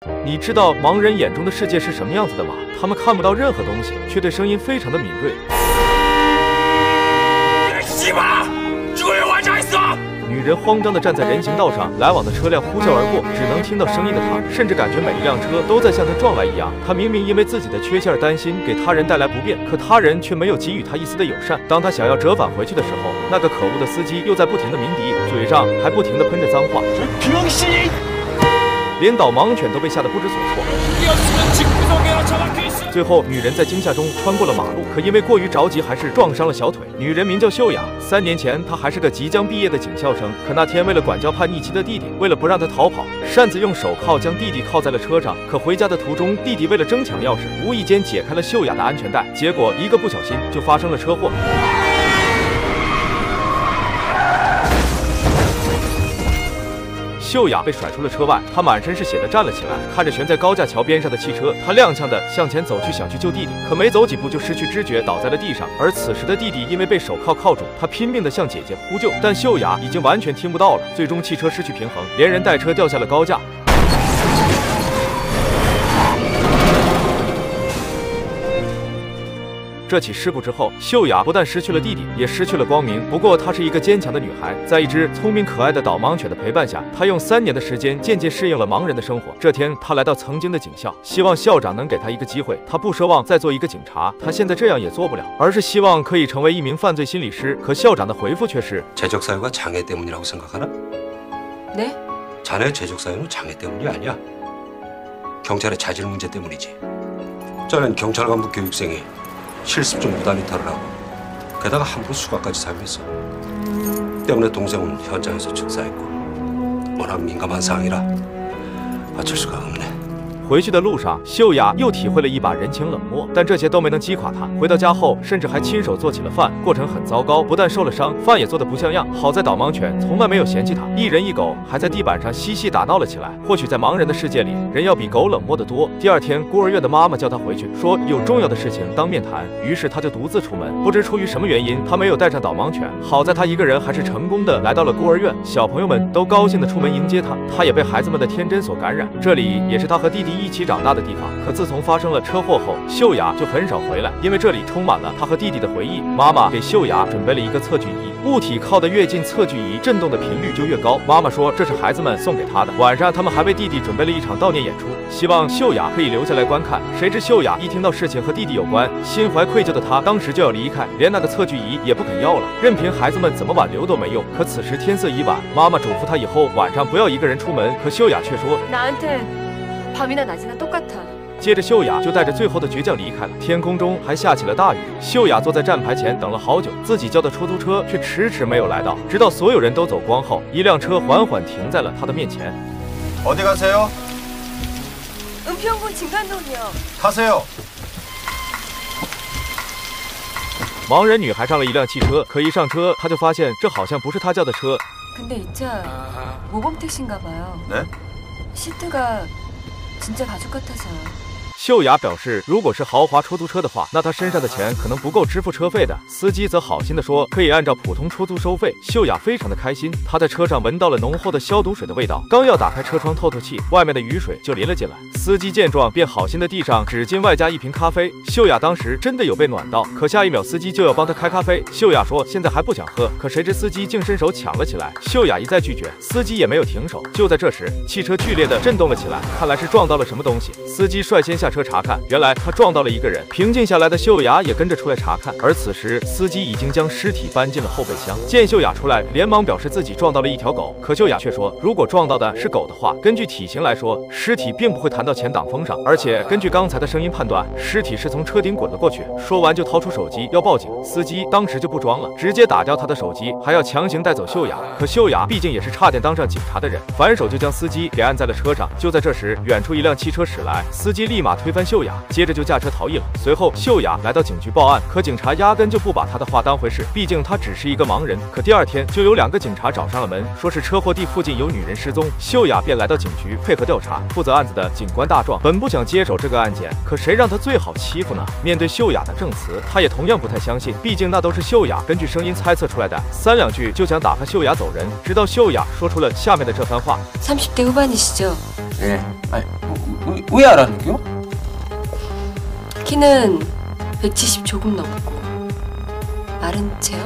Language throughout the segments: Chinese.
你知道盲人眼中的世界是什么样子的吗？他们看不到任何东西，却对声音非常的敏锐。女人慌张地站在人行道上，来往的车辆呼啸而过，只能听到声音的她，甚至感觉每一辆车都在向她撞来一样。她明明因为自己的缺陷而担心给他人带来不便，可他人却没有给予她一丝的友善。当她想要折返回去的时候，那个可恶的司机又在不停地鸣笛，嘴上还不停地喷着脏话，连导盲犬都被吓得不知所措。最后，女人在惊吓中穿过了马路，可因为过于着急，还是撞伤了小腿。女人名叫秀雅，3年前她还是个即将毕业的警校生，可那天为了管教叛逆期的弟弟，为了不让他逃跑，擅自用手铐将弟弟铐在了车上。可回家的途中，弟弟为了争抢钥匙，无意间解开了秀雅的安全带，结果一个不小心就发生了车祸。秀雅被甩出了车外，她满身是血的站了起来，看着悬在高架桥边上的汽车，她踉跄地向前走去，想去救弟弟，可没走几步就失去知觉，倒在了地上。而此时的弟弟因为被手铐铐住，他拼命地向姐姐呼救，但秀雅已经完全听不到了。最终汽车失去平衡，连人带车掉下了高架。这起事故之后，秀雅不但失去了弟弟，也失去了光明。不过她是一个坚强的女孩，在一只聪明可爱的导盲犬的陪伴下，她用3年的时间渐渐适应了盲人的生活。这天，她来到曾经的警校，希望校长能给她一个机会。她不奢望再做一个警察，她现在这样也做不了，而是希望可以成为一名犯罪心理师。可校长的回复却是：재적사유가 장애 때문이라고 생각하나? 네? 자네의 재적사유는 장애 때문이 아니야. 경찰의 자질 문제 때문이지. 전엔 경찰 간부 교육생이 실습 중 무단 이탈을 하고 게다가 함부로 수갑까지 사용했어. 때문에 동생은 현장에서 즉사했고 워낙 민감한 상황이라 어쩔 수가 없네. 回去的路上，秀雅又体会了一把人情冷漠，但这些都没能击垮她。回到家后，甚至还亲手做起了饭，过程很糟糕，不但受了伤，饭也做得不像样。好在导盲犬从来没有嫌弃她，一人一狗还在地板上嬉戏打闹了起来。或许在盲人的世界里，人要比狗冷漠得多。第2天，孤儿院的妈妈叫她回去，说有重要的事情当面谈。于是她就独自出门，不知出于什么原因，她没有带上导盲犬。好在她一个人还是成功的来到了孤儿院，小朋友们都高兴的出门迎接她，她也被孩子们的天真所感染。这里也是她和弟弟一起长大的地方。可自从发生了车祸后，秀雅就很少回来，因为这里充满了她和弟弟的回忆。妈妈给秀雅准备了一个测距仪，物体靠得越近，测距仪震动的频率就越高。妈妈说这是孩子们送给她的。晚上他们还为弟弟准备了一场悼念演出，希望秀雅可以留下来观看。谁知秀雅一听到事情和弟弟有关，心怀愧疚的她当时就要离开，连那个测距仪也不肯要了，任凭孩子们怎么挽留都没用。可此时天色已晚，妈妈嘱咐她以后晚上不要一个人出门，可秀雅却说나한텐밤이나낮이나똑같아。接着秀雅就带着最后的倔强离开了。天空中还下起了大雨，秀雅坐在站牌前等了好久，自己叫的出租车却迟迟没有来到。直到所有人都走光后，一辆车缓缓停在了她的面前。어디 가세요? 은평구 진간동이요. 타세요. 盲人女孩上了一辆汽车，可一上车，她就发现这好像不是她叫的车。 근데 이 차 모범택시인가 봐요. 네? 시트가 진짜 가죽 같아서요. 秀雅表示，如果是豪华出租车的话，那她身上的钱可能不够支付车费的。司机则好心的说，可以按照普通出租收费。秀雅非常的开心，她在车上闻到了浓厚的消毒水的味道，刚要打开车窗透透气，外面的雨水就淋了进来。司机见状，便好心的递上纸巾外加一瓶咖啡。秀雅当时真的有被暖到，可下一秒司机就要帮她开咖啡，秀雅说现在还不想喝，可谁知司机竟伸手抢了起来。秀雅一再拒绝，司机也没有停手。就在这时，汽车剧烈的震动了起来，看来是撞到了什么东西。司机率先下车查看，原来他撞到了一个人。平静下来的秀雅也跟着出来查看，而此时司机已经将尸体搬进了后备箱。见秀雅出来，连忙表示自己撞到了一条狗，可秀雅却说，如果撞到的是狗的话，根据体型来说，尸体并不会弹到前挡风上，而且根据刚才的声音判断，尸体是从车顶滚了过去。说完就掏出手机要报警，司机当时就不装了，直接打掉他的手机，还要强行带走秀雅。可秀雅毕竟也是差点当上警察的人，反手就将司机给按在了车上。就在这时，远处一辆汽车驶来，司机立马推翻秀雅，接着就驾车逃逸了。随后秀雅来到警局报案，可警察压根就不把她的话当回事，毕竟她只是一个盲人。可第2天就有2个警察找上了门，说是车祸地附近有女人失踪。秀雅便来到警局配合调查。负责案子的警官大壮本不想接手这个案件，可谁让他最好欺负呢？面对秀雅的证词，他也同样不太相信，毕竟那都是秀雅根据声音猜测出来的。3两句就想打发秀雅走人，直到秀雅说出了下面的这番话： 30대 후반이시죠? 예. 아니 왜 알았는겨? 키는 170 조금 넘고 마른 체요?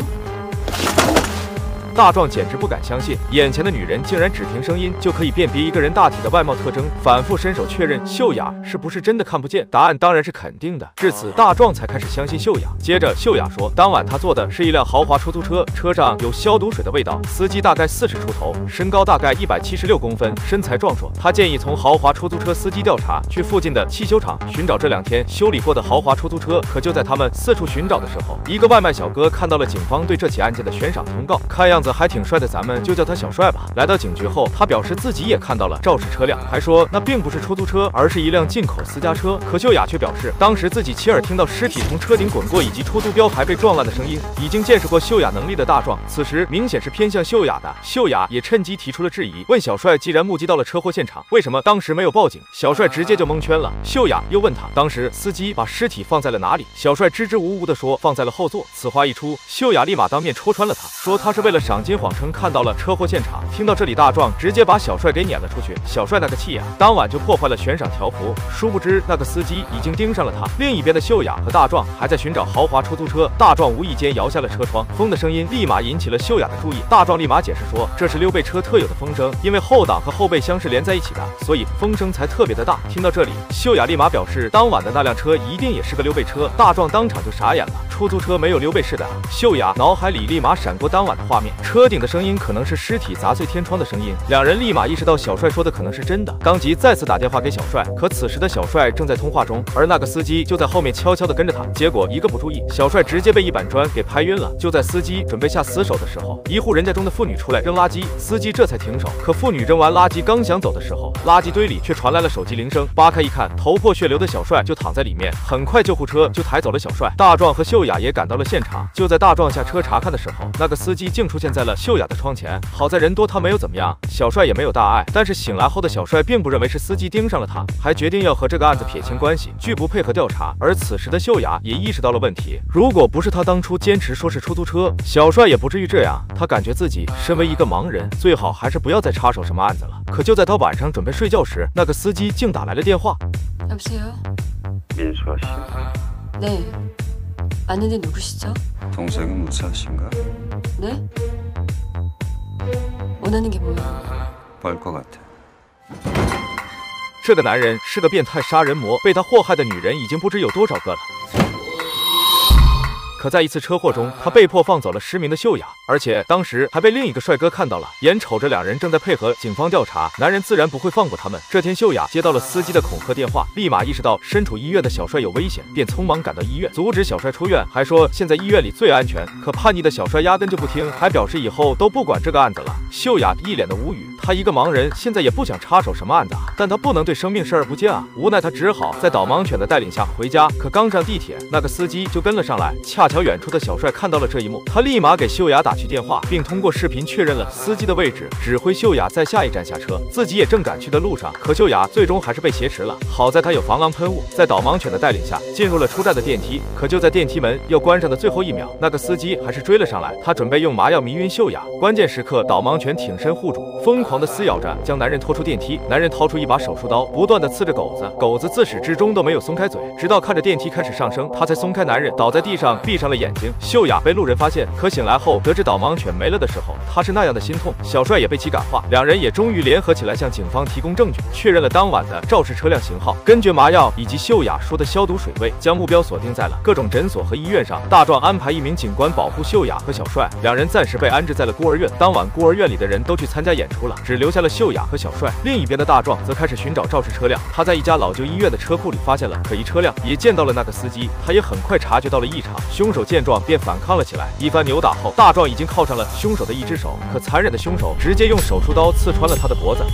大壮简直不敢相信，眼前的女人竟然只听声音就可以辨别一个人大体的外貌特征，反复伸手确认秀雅是不是真的看不见。答案当然是肯定的。至此，大壮才开始相信秀雅。接着，秀雅说，当晚他坐的是一辆豪华出租车，车上有消毒水的味道，司机大概40出头，身高大概176公分，身材壮硕。他建议从豪华出租车司机调查，去附近的汽修厂寻找这2天修理过的豪华出租车。可就在他们四处寻找的时候，一个外卖小哥看到了警方对这起案件的悬赏通告，看样子还挺帅的，咱们就叫他小帅吧。来到警局后，他表示自己也看到了肇事车辆，还说那并不是出租车，而是一辆进口私家车。可秀雅却表示，当时自己亲耳听到尸体从车顶滚过以及出租标牌被撞烂的声音。已经见识过秀雅能力的大壮，此时明显是偏向秀雅的。秀雅也趁机提出了质疑，问小帅，既然目击到了车祸现场，为什么当时没有报警？小帅直接就蒙圈了。秀雅又问他，当时司机把尸体放在了哪里？小帅支支吾吾地说放在了后座。此话一出，秀雅立马当面戳穿了他，说他是为了赏金谎称看到了车祸现场。听到这里，大壮直接把小帅给撵了出去。小帅那个气呀，当晚就破坏了悬赏条幅。殊不知那个司机已经盯上了他。另一边的秀雅和大壮还在寻找豪华出租车。大壮无意间摇下了车窗，风的声音立马引起了秀雅的注意。大壮立马解释说，这是溜背车特有的风声，因为后挡和后备箱是连在一起的，所以风声才特别的大。听到这里，秀雅立马表示，当晚的那辆车一定也是个溜背车。大壮当场就傻眼了，出租车没有溜背式的。秀雅脑海里立马闪过当晚的画面，车顶的声音可能是尸体砸碎天窗的声音。两人立马意识到小帅说的可能是真的，当即再次打电话给小帅。可此时的小帅正在通话中，而那个司机就在后面悄悄地跟着他。结果一个不注意，小帅直接被一板砖给拍晕了。就在司机准备下死手的时候，一户人家中的妇女出来扔垃圾，司机这才停手。可妇女扔完垃圾刚想走的时候，垃圾堆里却传来了手机铃声。扒开一看，头破血流的小帅就躺在里面。很快救护车就抬走了小帅。大壮和秀雅也赶到了现场。就在大壮下车查看的时候，那个司机竟出现在了秀雅的窗前。好在人多，他没有怎么样，小帅也没有大碍。但是醒来后的小帅并不认为是司机盯上了他，还决定要和这个案子撇清关系，拒不配合调查。而此时的秀雅也意识到了问题，如果不是他当初坚持说是出租车，小帅也不至于这样。他感觉自己身为一个盲人，最好还是不要再插手什么案子了。可就在他晚上准备睡觉时，那个司机竟打来了电话。 여보세요? 민수아 씨, 네. 아는데 누구시죠? 동생은 무사하신가? 네? 원하는 게 뭐예요? 뭘 것 같아? 这个男人是个变态杀人魔，被他祸害的女人已经不知有多少个了。 可在一次车祸中，他被迫放走了失明的秀雅，而且当时还被另一个帅哥看到了，眼瞅着两人正在配合警方调查，男人自然不会放过他们。这天，秀雅接到了司机的恐吓电话，立马意识到身处医院的小帅有危险，便匆忙赶到医院，阻止小帅出院，还说现在医院里最安全。可叛逆的小帅压根就不听，还表示以后都不管这个案子了。秀雅一脸的无语，他一个盲人，现在也不想插手什么案子啊，但他不能对生命视而不见啊。无奈他只好在导盲犬的带领下回家。可刚上地铁，那个司机就跟了上来，恰远处的小帅看到了这一幕，他立马给秀雅打去电话，并通过视频确认了司机的位置，指挥秀雅在下一站下车，自己也正赶去的路上。可秀雅最终还是被挟持了，好在他有防狼喷雾，在导盲犬的带领下进入了出站的电梯。可就在电梯门要关上的最后一秒，那个司机还是追了上来，他准备用麻药迷晕秀雅。关键时刻，导盲犬挺身护住，疯狂的撕咬着，将男人拖出电梯。男人掏出一把手术刀，不断的刺着狗子，狗子自始至终都没有松开嘴，直到看着电梯开始上升，他才松开男人，倒在地上闭上了眼睛。秀雅被路人发现，可醒来后得知导盲犬没了的时候，他是那样的心痛。小帅也被其感化，两人也终于联合起来向警方提供证据，确认了当晚的肇事车辆型号。根据麻药以及秀雅说的消毒水味，将目标锁定在了各种诊所和医院上。大壮安排一名警官保护秀雅和小帅，两人暂时被安置在了孤儿院。当晚孤儿院里的人都去参加演出了，只留下了秀雅和小帅。另一边的大壮则开始寻找肇事车辆，他在一家老旧医院的车库里发现了可疑车辆，也见到了那个司机，他也很快察觉到了异常。凶手见状便反抗了起来，一番扭打后，大壮已经铐上了凶手的一只手，可残忍的凶手直接用手术刀刺穿了他的脖子。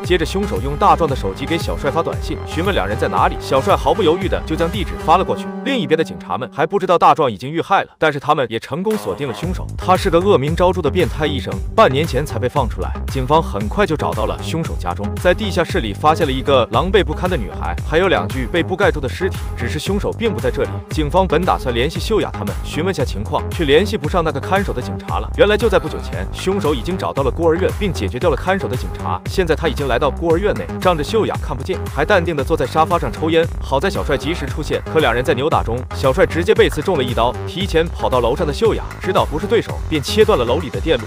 接接着，凶手用大壮的手机给小帅发短信，询问两人在哪里。小帅毫不犹豫的就将地址发了过去。另一边的警察们还不知道大壮已经遇害了，但是他们也成功锁定了凶手。他是个恶名昭著的变态医生，半年前才被放出来。警方很快就找到了凶手家中，在地下室里发现了一个狼狈不堪的女孩，还有2具被布盖住的尸体。只是凶手并不在这里。警方本打算联系秀雅他们询问下情况，却联系不上那个看守的警察了。原来就在不久前，凶手已经找到了孤儿院，并解决掉了看守的警察。现在他已经来到孤儿院内，仗着秀雅看不见，还淡定地坐在沙发上抽烟。好在小帅及时出现，可两人在扭打中，小帅直接被刺中了一刀。提前跑到楼上的秀雅知道不是对手，便切断了楼里的电路。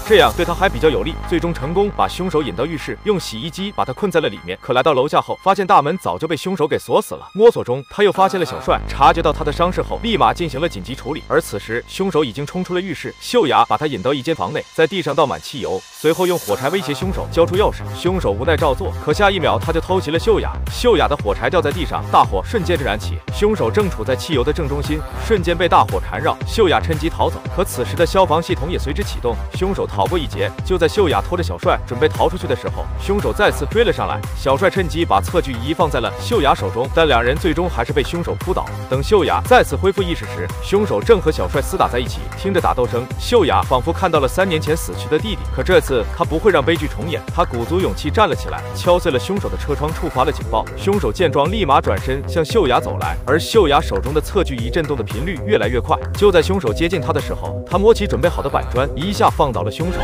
这样对他还比较有利，最终成功把凶手引到浴室，用洗衣机把他困在了里面。可来到楼下后，发现大门早就被凶手给锁死了。摸索中，他又发现了小帅，察觉到他的伤势后，立马进行了紧急处理。而此时，凶手已经冲出了浴室，秀雅把他引到一间房内，在地上倒满汽油，随后用火柴威胁凶手交出钥匙。凶手无奈照做，可下一秒他就偷袭了秀雅。秀雅的火柴掉在地上，大火瞬间燃起。凶手正处在汽油的正中心，瞬间被大火缠绕。秀雅趁机逃走，可此时的消防系统也随之启动，凶手逃过一劫。就在秀雅拖着小帅准备逃出去的时候，凶手再次追了上来。小帅趁机把测距仪放在了秀雅手中，但两人最终还是被凶手扑倒。等秀雅再次恢复意识时，凶手正和小帅厮打在一起。听着打斗声，秀雅仿佛看到了3年前死去的弟弟。可这次他不会让悲剧重演，他鼓足勇气站了起来，敲碎了凶手的车窗，触发了警报。凶手见状，立马转身向秀雅走来，而秀雅手中的测距仪震动的频率越来越快。就在凶手接近他的时候，他摸起准备好的板砖，一下放倒了凶手。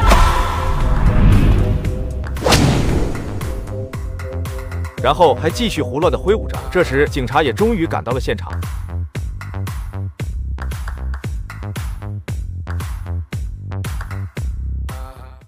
然后还继续胡乱的挥舞着。这时，警察也终于赶到了现场。